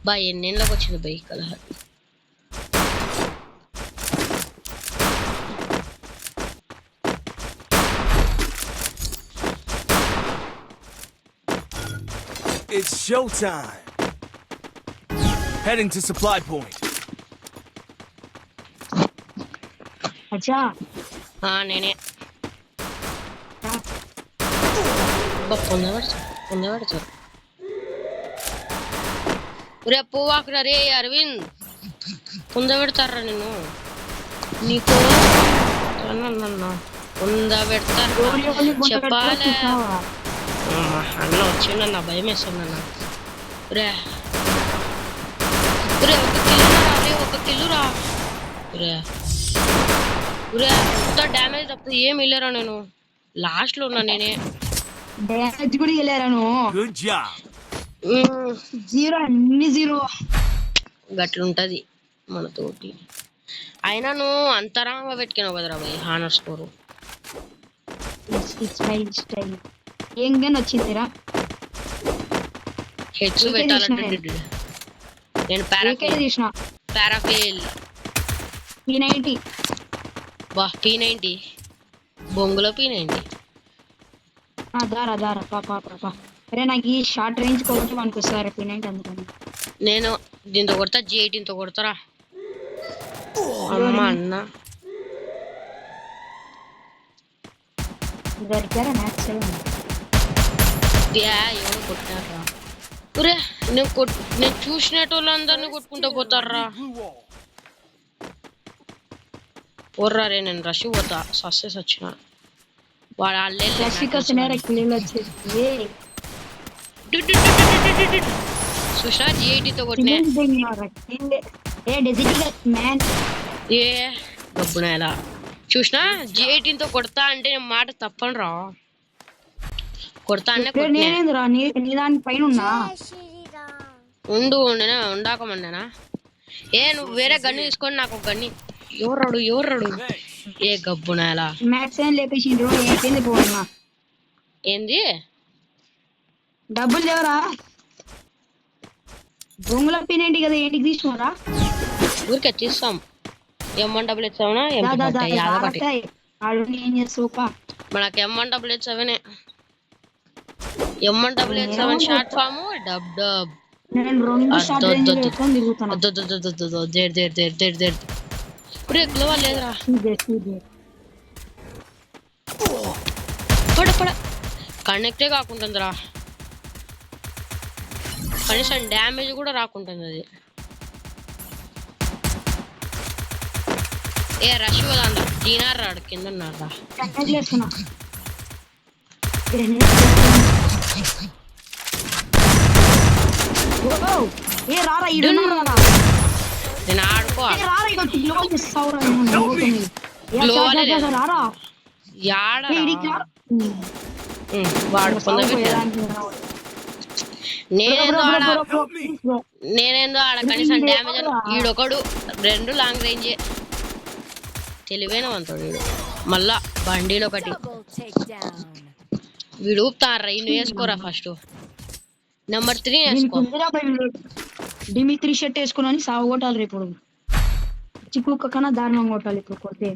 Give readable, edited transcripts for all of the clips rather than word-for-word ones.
బా ఎన్నేళ్ళకి వచ్చింది by కలహ. It's showtime. Heading to supply point. అచ్చా నేనే పొందబడతారు రే పోవాకురా రే అరవింద్, పొందబెడతారా నేను నీకు పొందబెడతారు చెప్పాలే. అన్న వచ్చిండన్న భయం వేస్తుందన్న. రే రే ఒక కిల్లురా రే రే ఎంత డ్యామేజ్ తప్ప ఏం వెళ్ళారా నేను లాస్ట్ లో ఉన్నా. నేనే డ్యామేజ్ కూడా వెళ్ళారా నువ్వు? Good job. జీరో అన్ని జీరో గట్లుంటది మనతోటి. అయినా నువ్వు అంతరంగా పెట్టుకున్నావు కదరా భయ్ హానర్ స్కోరు. స్టైల్ ఏం గన్ వచ్చిందిరా? హెడ్స్ పెట్టాలంటే నేను పారాఫిల్ P90 బా P90 బొంగులో P90. దారా పాపా అరే నాకు ఈ షార్ట్ రేంజ్ కొట్టి పనికొస్తారు P90 అందుకని. నేను దీంతో కొడతా, G18 తో కొడతారా అమ్మ అన్న. దొరికారా మ్యాచ్ ఎవరు కొట్టారా? ఒరే నేను చూసినటోళ్ళందరినీ కొట్టుకుంటూ పోతారా. పోర్రా రే, నేను రష్ పోతా సక్సెస్ వచ్చిన వాడు అల్లే సుషా G18 తో కొట్టినా. ఏ డబ్బున ఎలా చూసినా G18 తో కొడతా అంటే నేను మాట తప్పను రా. కొడతా అనే నీ దాని పైన ఉన్నా ఉండాకమన్నానా? నువ్వు వేరే గన్ను తీసుకొని నాకు ఒక గన్ని. ఎవరు ఏ గబ్బునేలా మ్యాక్స్ ఏం లేపేసిండ్రు. ఏంటి పోవన్నా ఏంది డబ్బులు లేవరా? బొంగుల P90 కదా ఏంటికి తీసుకున్నారా? ఊరికే తీస్తాం. M1 డబ్బులు ఇచ్చావునా ఏం చేస్తావుపా? మనకు M1 డబ్బులు ఇచ్చావనే. M1 డబ్బులు ఇచ్చావని షార్ట్ ఫామ్ డబ్ డబ్. నేను రెండు షార్ట్ రేంజ్ పెట్టుకొని తిరుగుతున్నా. ఇప్పుడు గ్లోవల్ లేదురా. పడ కనెక్టే కాకుంటుందిరా, కనీసం డ్యామేజ్ కూడా రాకుంటుంది అది. రష్ పోదా దీనారు రాడు కింద ఉన్నారా. నేను ఆడుకోవాలి వాడు నేనేందో ఆడ కనీసం డ్యామేజ్ ఈడొకడు 2 లాంగ్ రేంజ్ తెలివైన వంతాడు వీడు. మళ్ళా బండిలో ఒకటి వీడు ఊపుతారా. ఇన్ని వేసుకోరా ఫస్ట్. నెంబర్ 3 వేసుకో. డిమిత్రి షర్ట్ వేసుకుని సాగు కొట్టాలి రేపు. చిక్కుక్క కన్నా దారుణంగా కొట్టాలి ఇప్పుడు కొడితే.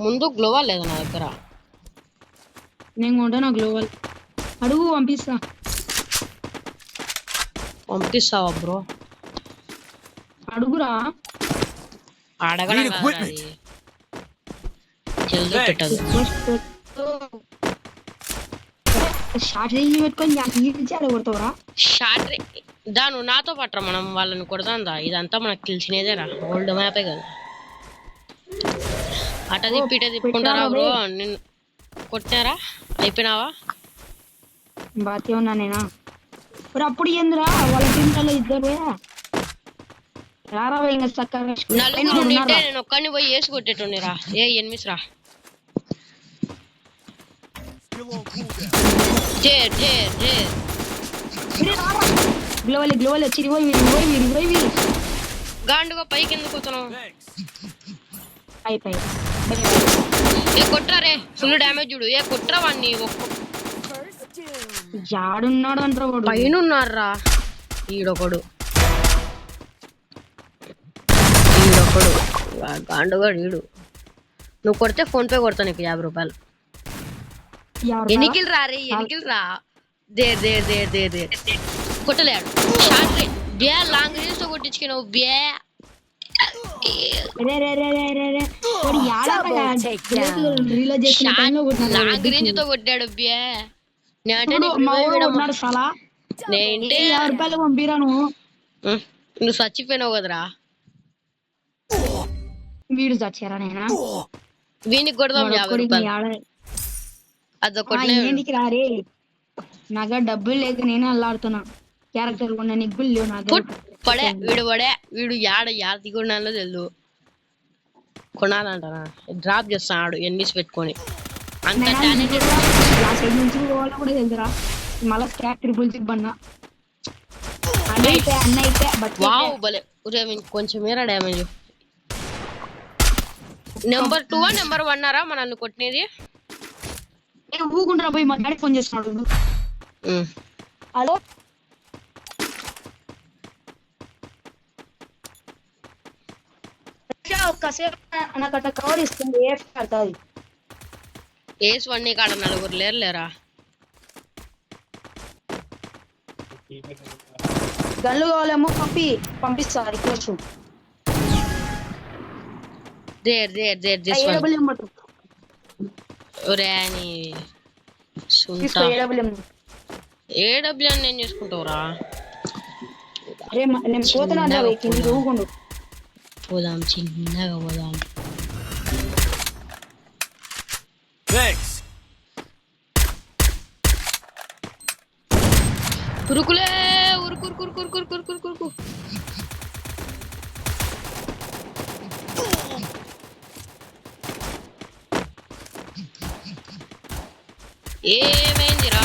ముందు గ్లోవల్ లేదు నా దగ్గర. నేను కొంటా నా గ్లోవల్. అడుగు పంపిస్తావా బ్రో? అడుగురా. అడగడం జల్దీ పెట్టదు. షార్ట్ రేంజ్ పెట్టుకొని కొడతావురా? షార్ట్ నువ్వు నాతో పట్టరా, మనం వాళ్ళని కొడతాందా. ఇదంతా మనకు తెలిసినదేరా, ఓల్డ్ మ్యాపే కదా. అట తిప్పుకుంటారా బ్రో? నిన్ను కొట్టినారా? అయిపోయినావా? బాగా ఉన్నా నేనా? అప్పుడు ఏందిరా వాళ్ళ టీంలో ఇద్దరు రారా ఇంకా చక్కగా నలుగురు ఉంటే నేను ఒక్కడిని పోయి వేసి కొట్టేటోనిరా. ఎనిమిస్ రా. గ్లోవల్ వచ్చి గాండుగా పైకి ఎందుకు పోతున్నావు? అయిపోయి కొట్రా రే, ఫుల్ డ్యామేజ్ చూడు. కొట్రా వాడిని. జాడున్నాడు అంటారు వాడు. పైన ఉన్నారా ఈడొకడు గాండుగాడు ఈడు. నువ్వు కొడితే ఫోన్ పే కొడతా నీకు 50 రూపాయలు. ఎన్నికలు రా రే ఎన్నికలు రా. దేర్ కొట్టలేడు. షార్ట్ రేంజ్ బ్యా లాంగ్ రేంజ్ తో కొట్టించుకున్నావు బ్యా. లాంగ్ రేంజ్ తో కొట్టాడు బ్యా. నువ్వు చచ్చిపోయినావు కదరా. వీడు చచ్చారా నేనా? వీనికి కొడదాం 50 రూపాయలు. ఏంటికి రారే నాగా డబ్బులు లేక నేను అల్లాడుతున్నా. క్యారెక్టర్ కొన్న నిగ్గులు లేవు నా దగ్గర. వీడు యాడ దిగుండాలో తెలుసు. కొనాలంటారా? డ్రాప్ చేస్తాడు ఎన్నిస్ పెట్టుకొని. అంత టాలెంటెడ్ నుంచి పోవాలో కూడా తెలుసురా. మళ్ళా స్టాక్ ట్రిపుల్ బన్నా అన్నైతే వావ్ భలే. కొంచెం మేరా డ్యామేజ్. నెంబర్ 2 నెంబర్ 1 రా మనల్ని కొట్టినది. ఊగుండ్రా పోయి మా డాడీ ఫోన్ చేస్తున్నాడు. హలో ఒక్కసేపు నాకు అట్లా కవర్ ఇస్తుంది. ఏస్ 1 కాడ 4 లేరా. గన్లు కావాలేమో పంపిస్తా రిక్వెస్ట్. ఏడబ్ల్యూ నేను చేసుకుంటావురా. పోదాం చిన్నగా పోదాం. ఉరుకులే ఉరుకు. ఏమైందిరా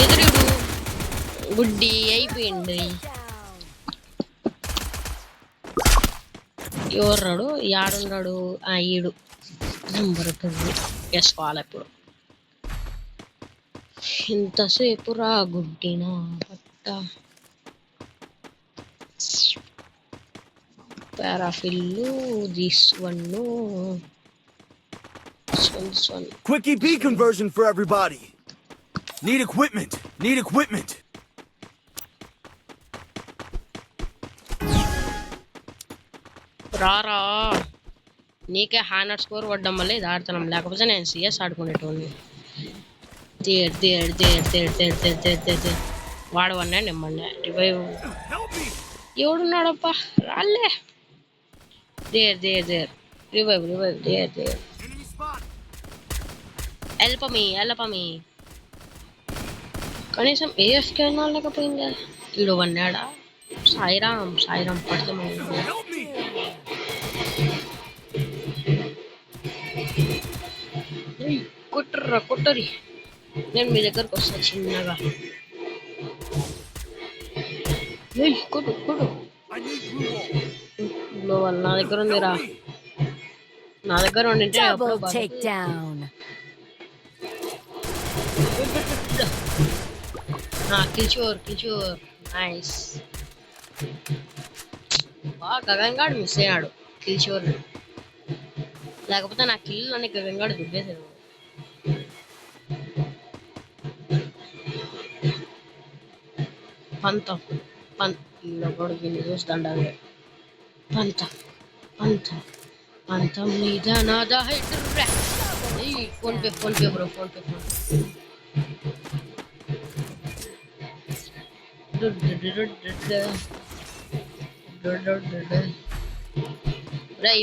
ఎదురుడు గుడ్డి అయిపోయింది. ఎవర్రాడు యాడున్నాడు? ఈడు నెంబర్ 2 వేసుకోవాలి. ఇప్పుడు ఇంతసేపు రా గుడ్డిన పట్ట. పారాఫిల్లు this one. Quickie B conversion for everybody. Need equipment. రారా నీకే హానర్ స్కోర్ పడ్డం వల్ల ఇది ఆడుతున్నాం. లేకపోతే నేను సిఎస్ ఆడుకునేటోని. వాడు 1 నెమ్మడి రివైవ్. ఎవడున్నాడప్పా రాలే. Revive help me. కనీసం ఏఎఫ్కే లేకపోయిందా? ఈడు 1 సాయిరామ్ పడుతుంది. కొట్టరి. నేను మీ దగ్గరకు వస్తా చిన్నగా. కొట్టు నా దగ్గర ఉందిరా. నా దగ్గర ఉండింటే కిచోర్ నైస్. గగన్గాడు మిస్ అయ్యాడు కిచోర్. లేకపోతే నా కిల్లు అని గగన్గాడు దుబ్బేసాడు. పంతం చూస్తాండే పంతం మీద నాదా. Phone pay bro.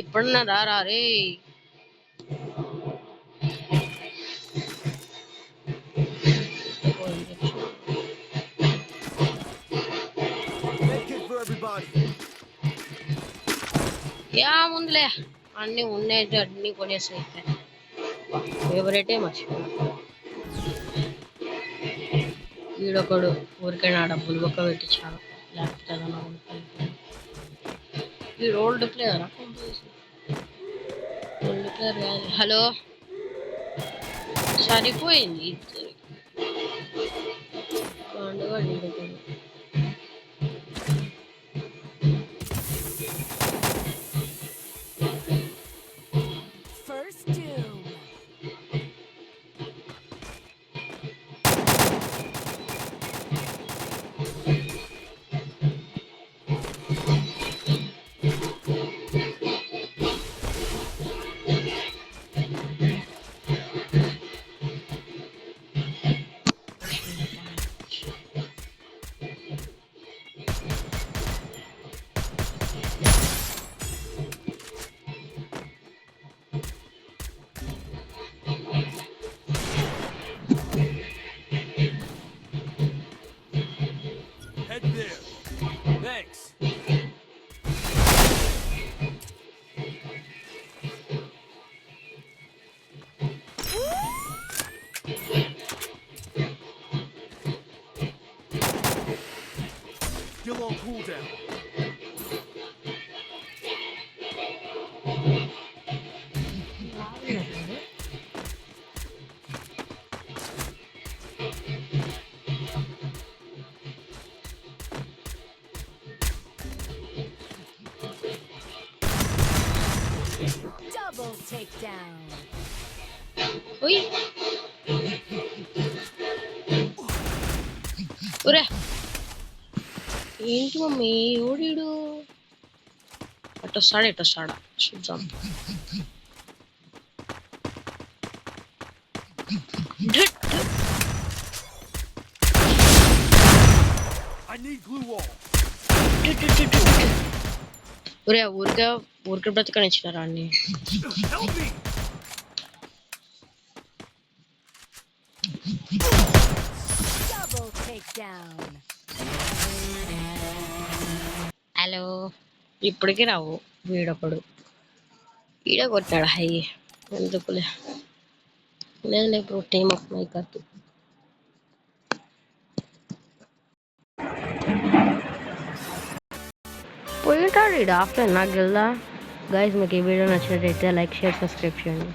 ఇప్పుడున్నా రా రే. ముందులే అన్ని ఉన్నాయి. అన్ని కొనేసి ఫేవరెటే మర్చిపోయినా. ఈడొకడు ఊరికైనా డబ్బులు ఒక్క పెట్టించాడు. లేకపోతే ఈ రోల్డ్ ప్లేయర్ రోల్డ్ ప్లేయర్ కాదు. హలో సరిపోయింది పండుగ. First doom. Head there. Thanks. Still on cooldown. Double takedown. ఉయ్ ఒరే ఏంటి మమ్మీ ఓడిడు అట్టొస్తాడా ఇట్టొస్తాడా చూద్దాం. I need glue wall. ఒరే ఊరికే బ్రతకనిచ్చినారా అన్ని. Help me. Double takedown. Hello ఇప్పటికీ రావు వీడొకడు ఈడ కొట్టాడు హై ఎందుకులే లేదు ఇప్పుడు టీమ్ ఆఫ్ మై కాదు. పోయింటాడు ఈడ ఆఫ్లైన్ నాకు తెలుదా. గైస్ మీకు ఈ వీడియో నచ్చినట్టయితే లైక్ షేర్ సబ్స్క్రైబ్ చేయండి.